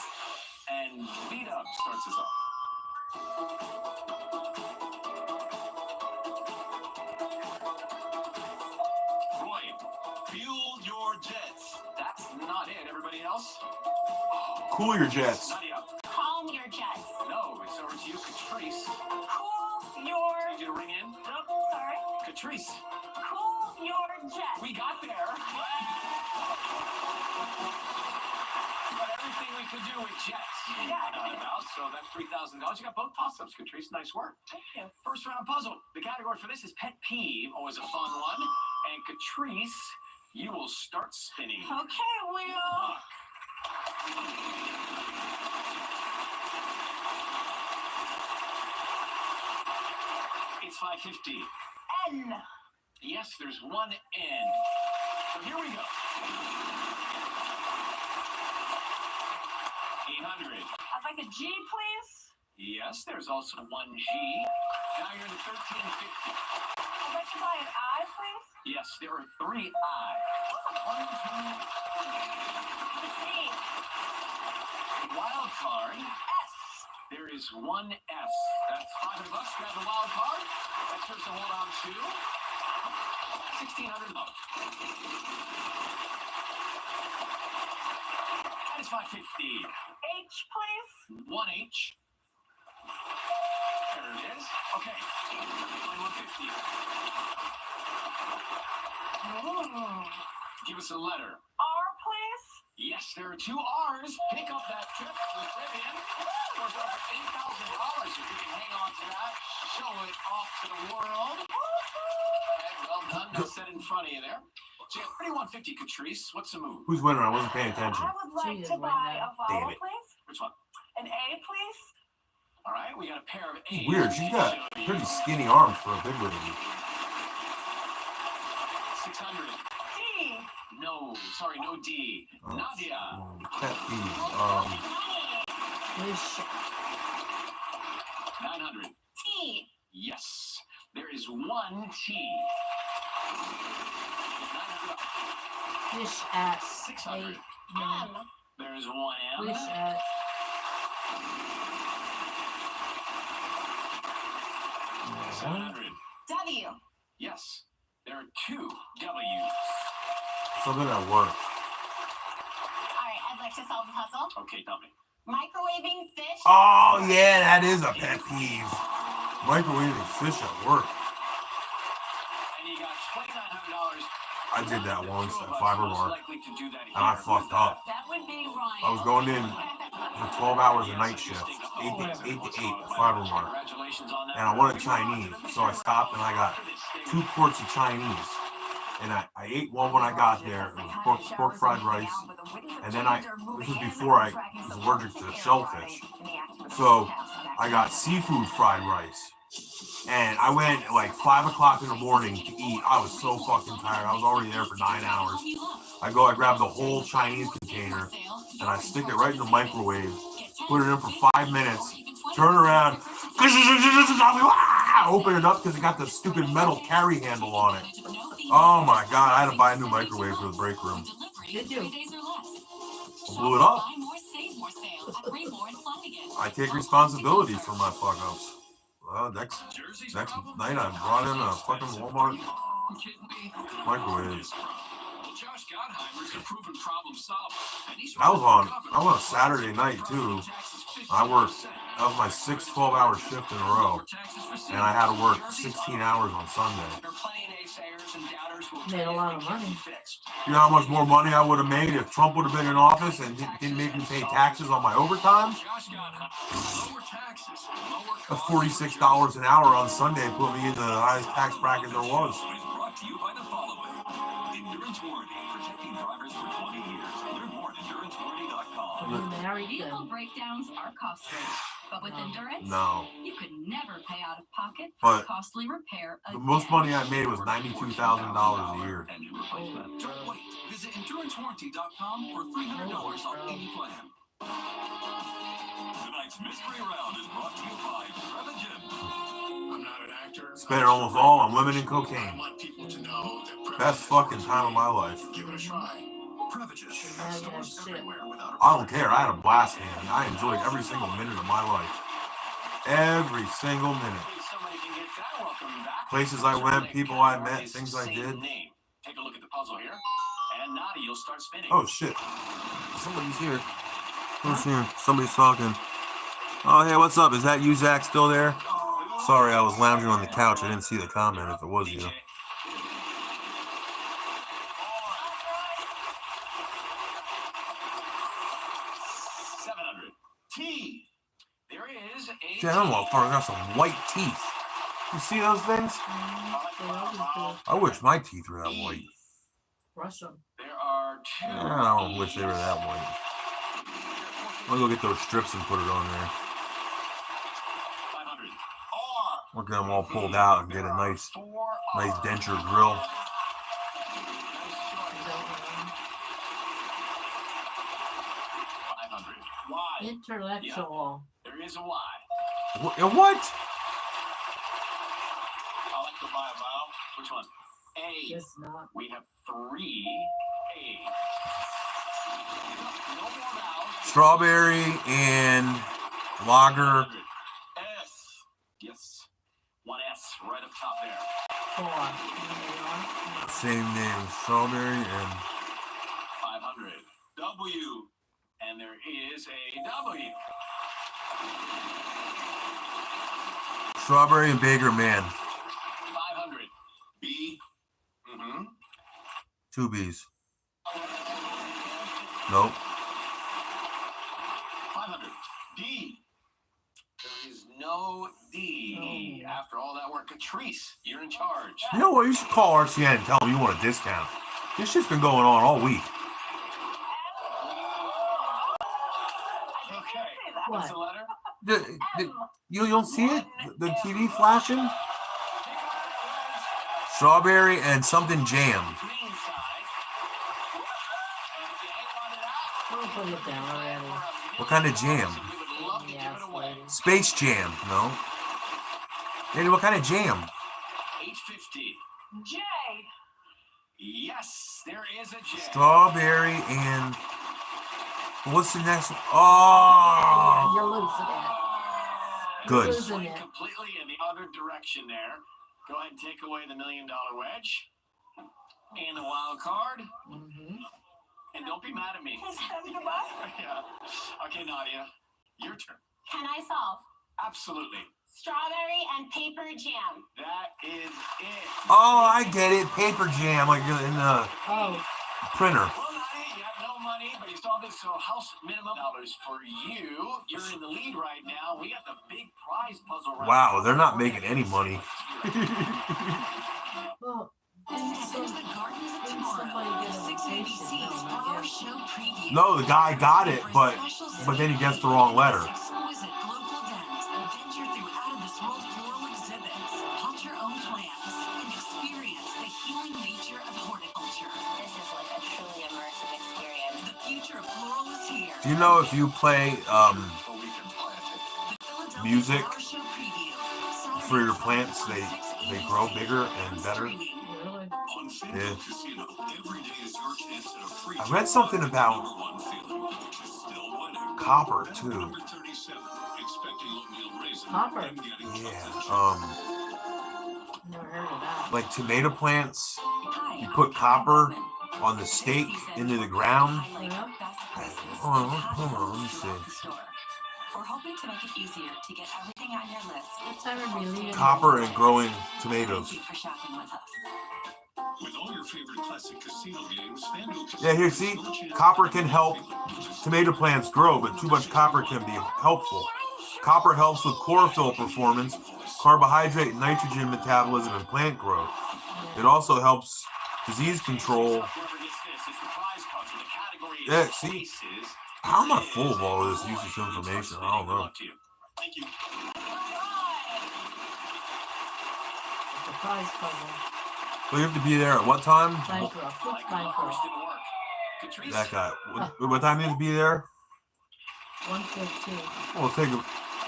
And B-Dub starts us off. Roy, fuel your jets. That's not it. Everybody else? Cool your jets. Nadia. Calm your jets. No, it's over to you, Catrice. Cool your. Need you to ring in? Nope, sorry. Catrice. Cool your jets. We got there. But everything we could do with jets. So that's $3,000. You got both toss-ups, Catrice. Nice work. Thank you. First round puzzle. The category for this is pet peeve. Always a fun one. And Catrice, you will start spinning. Okay, Wheel. It's 550. N. Yes, there's one N. So here we go. 800. I'd like a G, please. Yes, there's also one G. Now you're in 1350. I'd like to buy an I, please. Yes, there are 3 I. Wild card. S. There is one S. That's $500. Grab the wild card. That's yours to hold on to. $1,600. That is $550. H, please. One H. There it is. Okay. $2150. Give us a letter. R, please. Yes, there are 2 R's. Pick up that trip to the Caribbean. Worth over $8,000 if you can hang on to that. Show it off to the world. Okay, well done. That's set in front of you there. So you have $3150, Catrice. What's the move? Who's winning? I wasn't paying attention. I would like to buy a Damn vowel, it. please. Which one? An A, please. All right, we got a pair of A's. It's weird. She's got pretty skinny arms for a big lady. 600. D. No, sorry, no D. Nadia. Pet peeve. 900. T. Yes, there is one T. 900. Fish at 600. M. There is one M. Fish at 700. W. Yes, there are 2 W's. Something at work. All right, I'd like to solve the puzzle. Okay, tell me. Microwaving fish. Oh, yeah, that is a pet peeve. Microwaving fish at work. And you got $2,900. I did that once at Fiber Mart, Likely to do that and I fucked up. That would be Ryan. I was going in for 12 hours a night shift, 8 to 8 at Fiber Mart, and I wanted Chinese, so I stopped and I got 2 quarts of Chinese. And I ate one when I got there. It was pork fried rice. And then this was before I was allergic to shellfish. So I got seafood fried rice. And I went at like 5 o'clock in the morning to eat. I was so fucking tired. I was already there for 9 hours. I grab the whole Chinese container and I stick it right in the microwave, put it in for 5 minutes, turn around, open it up because it got the stupid metal carry handle on it. Oh my god, I had to buy a new microwave for the break room. Did you? I blew it up. I take responsibility for my fuck ups. Well, next night I brought in a fucking Walmart microwave. I was on a Saturday night too. I worked, that was my 6 12-hour shift in a row. And I had to work 16 hours on Sunday. Made a lot of money. You know how much more money I would have made if Trump would have been in office and didn't make me pay taxes on my overtime? That's $46 an hour on Sunday put me in the highest tax bracket there was. Brought to you by the following. Endurance Warranty, protecting drivers for 20 years. Learn more at endurancewarranty.com. Vehicle breakdowns are costly, but with Endurance, No. you could never pay out of pocket But for costly repair. the most money I made was $92,000 a year. And new replacement. Don't wait. Visit endurancewarranty.com for $300 off any plan. Tonight's mystery round is brought to you by Prevagen. I'm not an actor. Spent it almost all on women and I cocaine. want people to know that Best fucking time of my life. give it a try. Prevagen. Stores everywhere without a I don't care. I had a blast, man. I enjoyed every single minute of my life. Every single minute. Places I went, people I met, things I did. Take a look at the puzzle here. And Nadia, you'll start spinning. Oh shit. Somebody's here. Who's here? Somebody's talking. Oh hey, what's up? Is that you, Zach, still there? Sorry, I was lounging on the couch. I didn't see the comment if it was you. T. There is a Damn, that motherfucker got some white teeth. You see those things? I wish my teeth were that white. Brush them. There are 2. I don't wish they were that white. I'm gonna go get those strips and put it on there. 500. R. Look at them all pulled out and get a nice denture grill. Intellectual. There is a Y. What? I like to buy a vowel. Which one? A. Guess not. We have 3 A. No more vowels. Strawberry and lager. S. Yes. 1 S right up top there. 4. Same name. Strawberry and 500. W. And there is a W. Strawberry and Baker Man. 500. B. Mm-hmm. 2 B's. Nope. 500. D. There is no D. After all that work, Catrice, you're in charge. You know what? You should call RCN and tell them you want a discount. This shit's been going on all week. Okay. What's the letter? You don't see it? The TV flashing? Strawberry and something jam. Green side. Don't put it down already. What kind of jam? We would love to give it away. Space Jam. No. Danny, what kind of jam? 850. J. Yes, there is a J. Strawberry and what's the next one? Oh, You're losing it. good. You're losing Swing it. completely in the other direction there. Go ahead and take away the $1 million wedge. And the wild card. And don't be mad at me. Yeah. Okay, Nadia, your turn. Can I solve? Absolutely. Strawberry and paper jam. That is it. Oh, I get it. Paper jam, like in the printer. Well, Nadia, you have no money, but you still have this, so house minimum dollars for you. You're in the lead right now. We got the big prize puzzle right Wow, now. they're not making any money. Well, The Gardens of Tomorrow, the 6 ABC's Horror Show Preview. No, the guy got it, but then he gets the wrong letter. Exquisite global event. Adventure through out-of-this-world floral exhibits. Plot your own plans and experience the healing nature of horticulture. This is like a truly immersive experience. The future of floral is here. Do you know if you play music Flower Show Preview. for your plants, they grow bigger and better? Yeah. I read something about copper too. Copper. Yeah. Never heard of that. Like tomato plants, you put copper on the stake into the ground. Hold on, let me see. We're hoping to make it easier to get everything on your list. What time are we leaving? Copper and growing tomatoes. Thank you for shopping with us. With all your favorite classic casino games, FanDuel Yeah, here, see? Copper can help tomato plants grow, but too much copper can be helpful. Copper helps with chlorophyll performance, carbohydrate and nitrogen metabolism, and plant growth. It also helps disease control. Yeah, see? How am I full of all this useless information? I don't know. Thank you. The prize puzzle. Well, you have to be there at what time? Bankrupt. What's bankrupt? That guy. What time do you have to be there? 1:15. Well,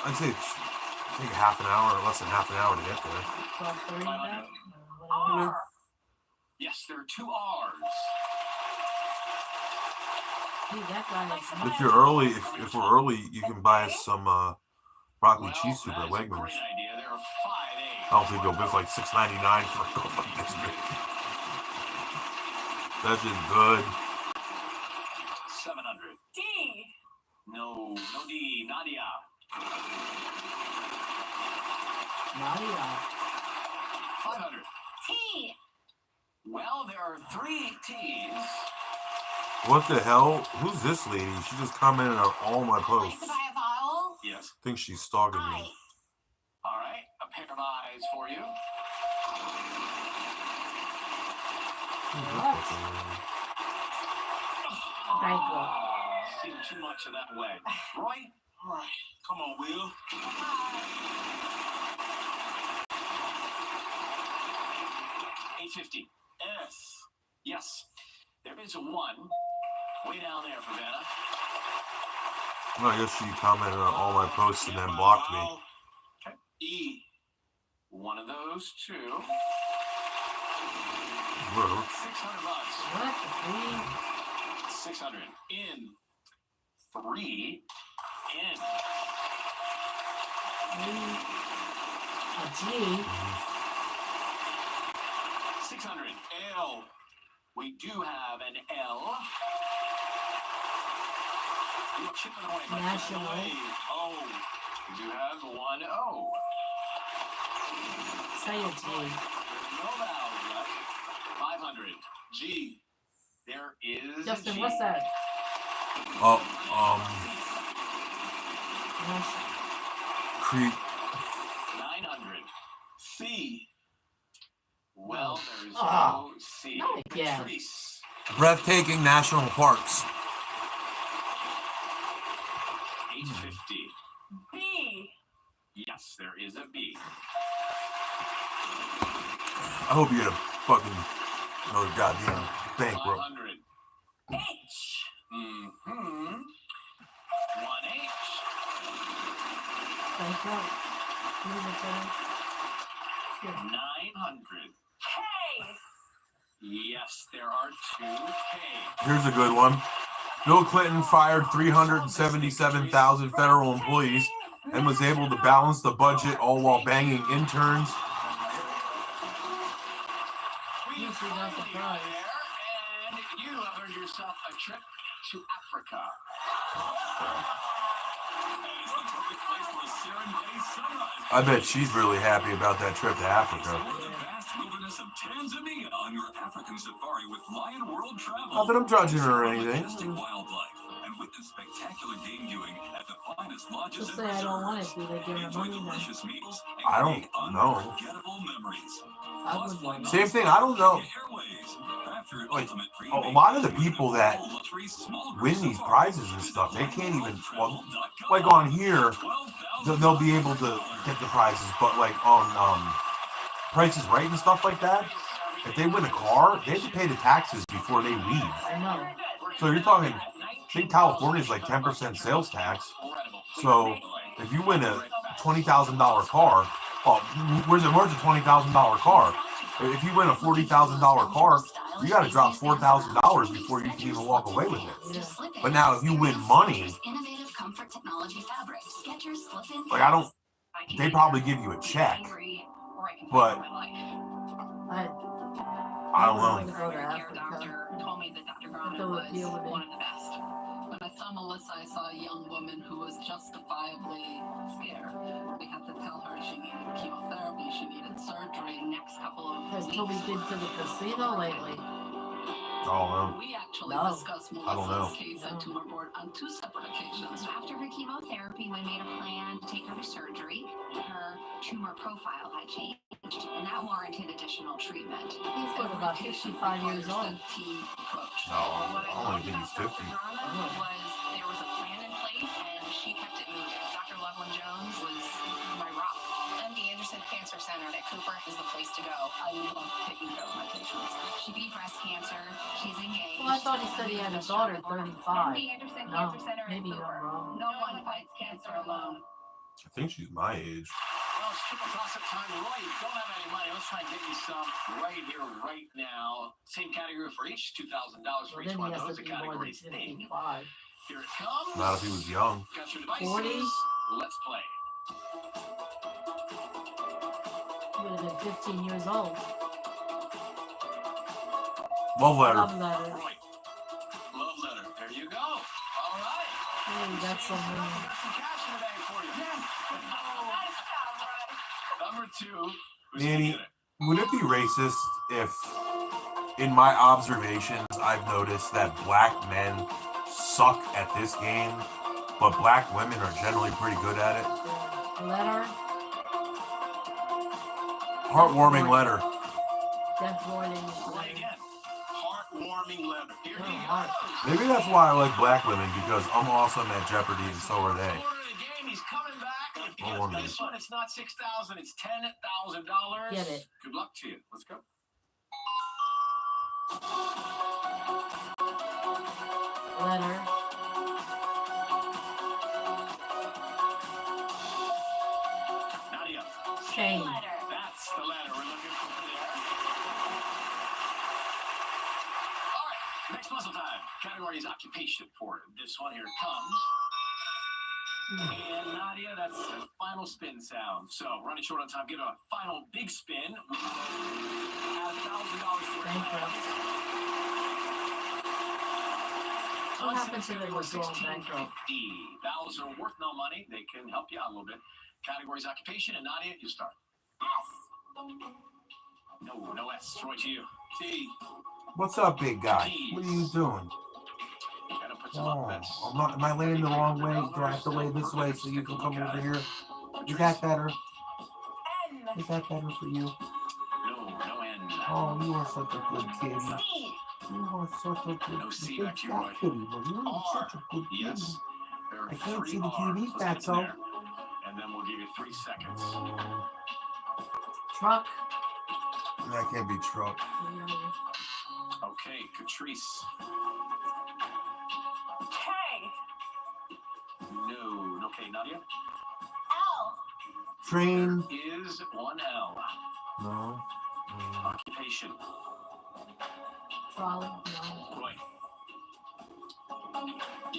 I'd say take a half an hour or less than half an hour to get there. 12:30 now? R. Yes, there are 2 R's. Dude, that guy is If you're early, if we're early, you can buy us some broccoli cheese soup at Wegmans. Idea. There are 5 A's. I don't think they'll bid like $6.99 for a cup like this. That's just good. 700. D. No D. Nadia. Nadia. 500. T. Well, there are 3 T's. What the hell? Who's this lady? She just commented on all my Place posts. to buy a vowel. Yes. I think she's stalking I. me. All right. A pair of eyes for you. Bankrupt. Seen too much of that way. Roy? Come on, Will. 850. S. Yes. There is a 1. Way down there for Vanna. Well, I guess she commented on all my posts and then blocked me. Okay. E. One of those 2. Whoa. $600. What? 600. In. 3. In. A G. 600. L. We do have an L. You're chipping away. National. O. We do have 1 O. Say a G. There's no vowels left. 500. G. There is Justin, a G. what's that? Creep. 900. C. Well, there's Oh. no C. Yeah. Patrice. Breathtaking national parks. 850. B. Yes, there is a B. I hope you get a fucking another goddamn bankrupt. 500. H. Mm-hmm. 1 H. Bankrupt. 900. K. Yes, there are 2 K. Here's a good one. Bill Clinton fired 377,000 federal employees and was able to balance the budget all while banging interns. We finally are there, and you have earned yourself a trip to Africa. It's the perfect place for a serendipity sunrise. I bet she's really happy about that trip to Africa. Explore the vast wilderness of Tanzania on your African safari with Lion World Travel. Not that I'm judging her or anything. Majestic wildlife and witness spectacular game viewing at the finest lodges Just and say I don't want it. resorts. Do they give her Enjoy money then? delicious meals and I don't create know. unforgettable memories. I would want Same thing. I don't know. Airways, craft your Like, ultimate dream a lot of the vacation people with that full luxury small group win these safari. prizes and stuff, they can't even, well, like on here, they'll be able to get the prizes, but like on Price is Right and stuff like that, if they win a car, they have to pay the taxes before they leave. I know. So you're talking, I think California is like 10% sales tax. So if you win a $20,000 car, well, where's a $20,000 car? If you win a $40,000 car, you got to drop $4,000 before you can even walk away with it. But now if you win money, like they probably give you a check, but I don't know. Go to Africa. Told me that Dr. Grana Go was deal with it. one of the best. When I saw Melissa, I saw a young woman who was justifiably scared. We had to tell her she needed chemotherapy, she needed surgery. Next couple of Has weeks. Toby been to the casino lately? I don't know. We actually No. discussed I don't know. Melissa's case at tumor board on 2 separate occasions. After her chemotherapy, we made a plan to take her to surgery. Her tumor profile had changed, and that warranted additional treatment. He's what, about 65 years old? Team approach. No, I only think he's 50. There was a plan in place, and she kept it moving. Dr. Loveland Jones was my rock. MD Anderson Cancer Center at Cooper is the place to go. I love taking care of my patients. She beat breast cancer. She's engaged. Well, I thought he said he had a daughter, 35. MD Anderson No, Cancer Center at maybe I'm Cooper. wrong. No one fights cancer alone. I think she's my age. Well, it's triple toss-up time. Roy, you don't have any money. Let's try and get you some right here, right now. Same category for each, $2,000 for Well, each then one he of has those. to The be more than category's name. 55. Here it comes. Not if he was young. Got your devices. 40? Let's play. He would have been 15 years old. Love letter. Love letter. Roy. Love letter. There you go. All right. Hey, we got some Got some cash in the bag for you. Yes. Number 2. Who's gonna Nanny, get it? would it be racist if, in my observations, I've noticed that black men suck at this game, but black women are generally pretty good at it? letter. Heartwarming letter. Death warning. Play again. Heartwarming letter. Here he heart. goes. Maybe that's why I like black women, because I'm awesome at Jeopardy and so are they. Score of the game. He's coming back. If he I gets wonder. this one, it's not $6,000, it's $10,000. Get it. Good luck to you. Let's go. Letter. Nadia. Shane. That's the letter we're looking for there. All right, next puzzle time. Category is occupation for this one. Here it comes. And Nadia, that's the final spin sound. So running short on time. Give it a final big spin. $1,000 for Bankrupt. What happens if they were going bankrupt? Vowels are worth no money. They can help you out a little bit. Categories occupation, and Nadia, you start. S. No S. Roy, to you. T. What's up, big guy? What are you doing? Gotta put some Oh, alphabets. am I laying the wrong way? Do I have to lay this way so you can come over here? Is that better? N. Is that better for you? No N. Oh, you are such a good kid. C. You are such a good No C good back to you, fat Roy. kitty, but you are such a good kid. Yes. There are I can't see the three TV, R's. Let's get fatso. there. And then we'll give you 3 seconds. Truck. That can't be truck. Okay, Catrice. K. No. Okay, Nadia. L. Train. Is 1L. No. Occupation. Trolley. No. Roy. E.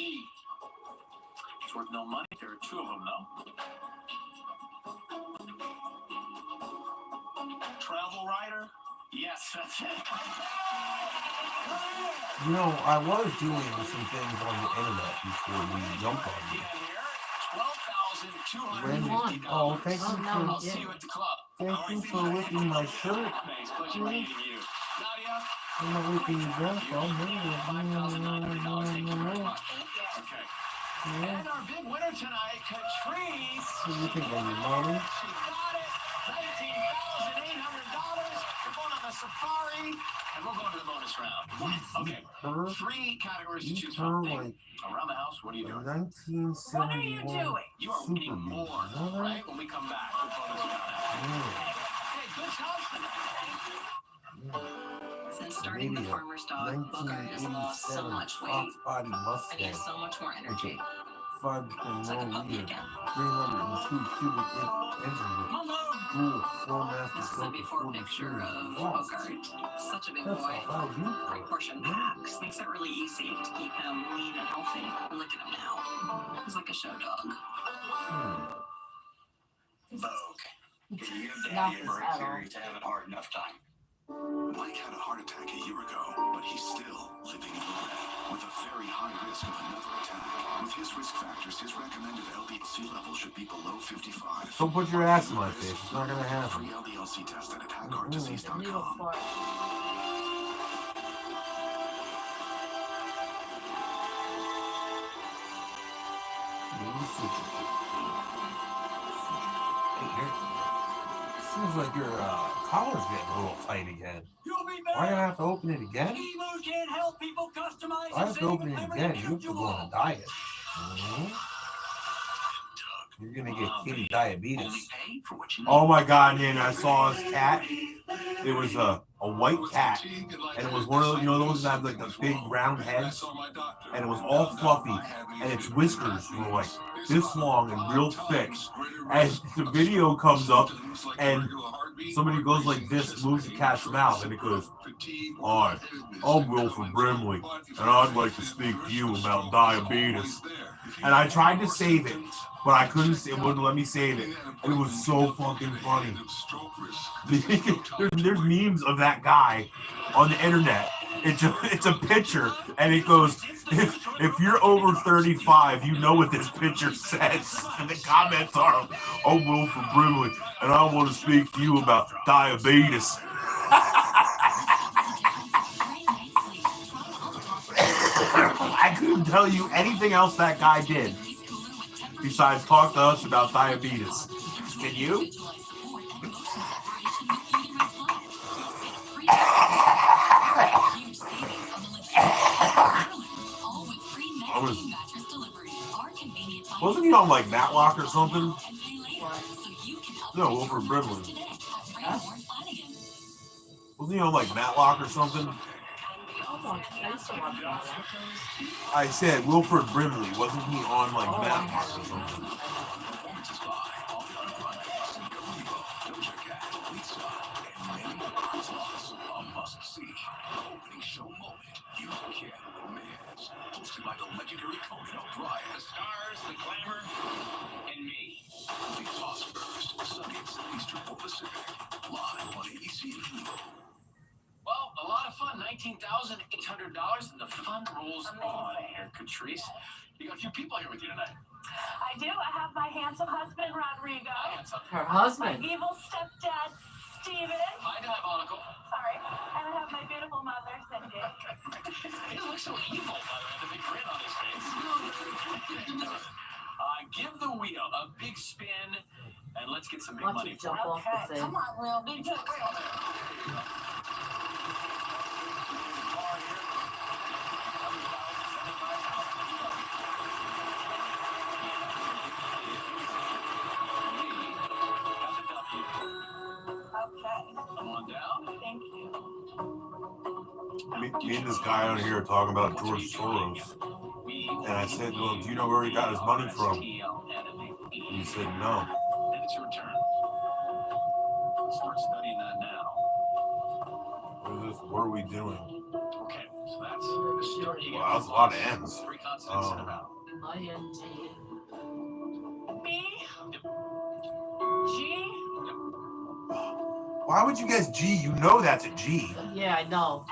It's worth no money. There are 2 of them, though. Travel writer? Yes, that's it. You know, I was doing some things on the internet before we jumped on you. $12,250. Oh, thank you I'll for see you at the club. thank you for ripping my shirt. Thanks, pleasure meeting you. Nadia? I'm not ripping your dress off. Okay. And our big winner tonight, Catrice. What do you think of your mommy? She got it. $19,800. We're going on a safari, and we'll go into the bonus round. Okay. 3 categories to choose from. Like Around the house, what are you doing? 1971. What are you doing? You are winning more, right? When we come back, we'll bonus round. Hey, good job tonight. Since starting the farmer's dog, Booker has lost so much weight, Body and he Mustang. has so much more energy. 5.1 liter, 302 cubic engine. Cool, Flowmaster This is a before picture of Bogart. Such a big boy. 3-portion packs. Makes it really easy to keep him lean and healthy. And look at him now. He's like a show dog. Vogue. Your Not daddy this ever at all. carried to have a hard enough time. Mike had a heart attack a year ago, but he's still living in the red with a very high risk of another attack. With his risk factors, his recommended LDLC level should be below 55. Don't put your ass in my face. It's not gonna happen. Free LDLC test at attackheartdisease.com. Needle fart. Seems like your collar's getting a little tight again. You'll be Why do I have to open it again? Emos can't help people customize. I have to open it again. You have to go on a diet. You're gonna get kitty diabetes. Oh my god, man, I saw his cat. It was a white cat. And it was one of those, you know, those that have like the big round heads. And it was all fluffy. And its whiskers were like this long and real thick. And the video comes up and somebody goes like this, moves the cat's mouth, and it goes, "Hi, I'm Wilford Brimley, and I'd like to speak to you about diabetes." And I tried to save it, but I couldn't. It wouldn't let me save it. And it was so fucking funny. there's memes of that guy on the internet. It's a picture, and it goes, if you're over 35, you know what this picture says. And the comments are, "I'm Wilford Brimley, and I want to speak to you about diabetes." I couldn't tell you anything else that guy did besides talk to us about diabetes. Can you? Wasn't he on like Matlock or something? No, Wilford Brimley. Wasn't he on like Matlock or something? I said Wilford Brimley. Wasn't he on like Madness or something? Performances by Ariana Grande, Jeopardy and Wheel, Doja Cat, Lisa, and many more. Plus, a must-see opening show moment. You can't miss. Hosted by the legendary Conan O'Brien. The stars, the glamour, and me. The Oscars, Sunday at 7 Eastern or Pacific. Live on ABC and Hulu. Well, a lot of fun. $19,800, and the fun rolls on here, Catrice. You got a few people here with you tonight. I do. I have my handsome husband, Rodrigo. Her husband. My evil stepdad, Steven. Hi, Diabolical. Sorry. And I have my beautiful mother, Cindy. He doesn't look so evil, by the way, with a big grin on his face. Give the wheel a big spin, and let's get some big money for it. Okay, come on, Will. Big wheel. Okay. Come on down. Thank you. Me and this guy on here are talking about George Soros. And I said, well, do you know where he got his money from? And he said, no. And it's your turn. Start studying that now. What are we doing? Okay, so that's the start. Wow, that's a lot of N's. 3 consonants in about. ING. B. G. Why would you guess G? You know that's a G. Yeah, I know.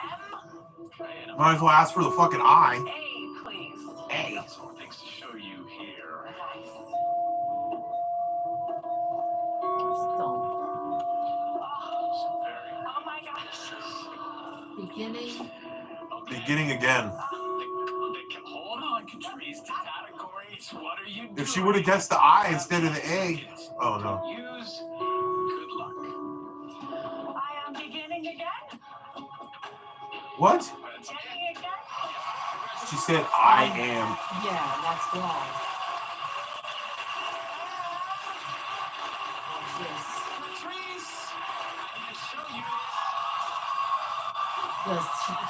M. Might as well ask for the fucking I. A, please. A. Got some things to show you here. Oh my gosh. Beginning. Beginning again. Hold on, Catrice. Categories. What are you doing? If she would have guessed the I instead of the A. Oh, no. Use good luck. I am beginning again. What? Beginning again. She said, I am. Yeah, that's wrong. Yes. Catrice, I need to show you Yes,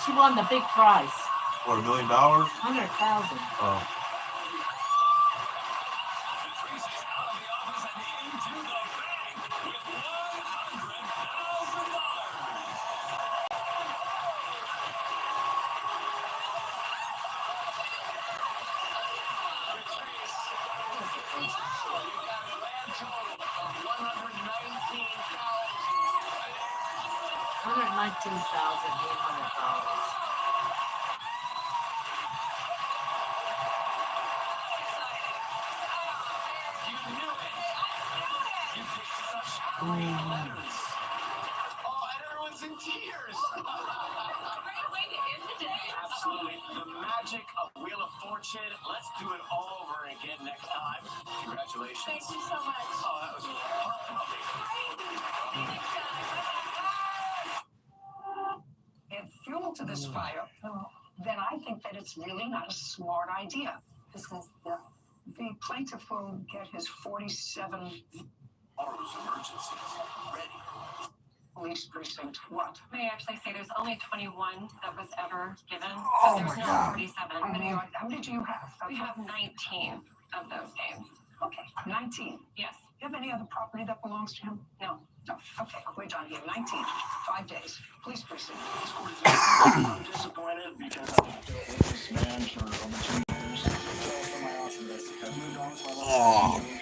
she won the big prize. What, $1 million? 100,000. Oh. Catrice is out of the office and into the bank with $100,000. $119,800. Oh, and everyone's in tears. Great way to end the day. Absolutely. The magic of Wheel of Fortune. Let's do it all over again next time. Congratulations. Thank you so much. Oh, that was Add fuel to this fire, then I think that it's really not a smart idea. Because the plaintiff will get his 47 Tomorrow's emergencies. Ready. police precinct. What? May I actually say there's only 21 that was ever given. Oh, There's my no God. 47. How many do you have? We have 19 of those names. Okay, 19. Yes. Do you have any other property that belongs to him? No. No. Okay, we're done here. 19. 5 days. Police precinct. I'm disappointed because I've dealt with this man for over 2 years. So for my office, I've moved on to my life.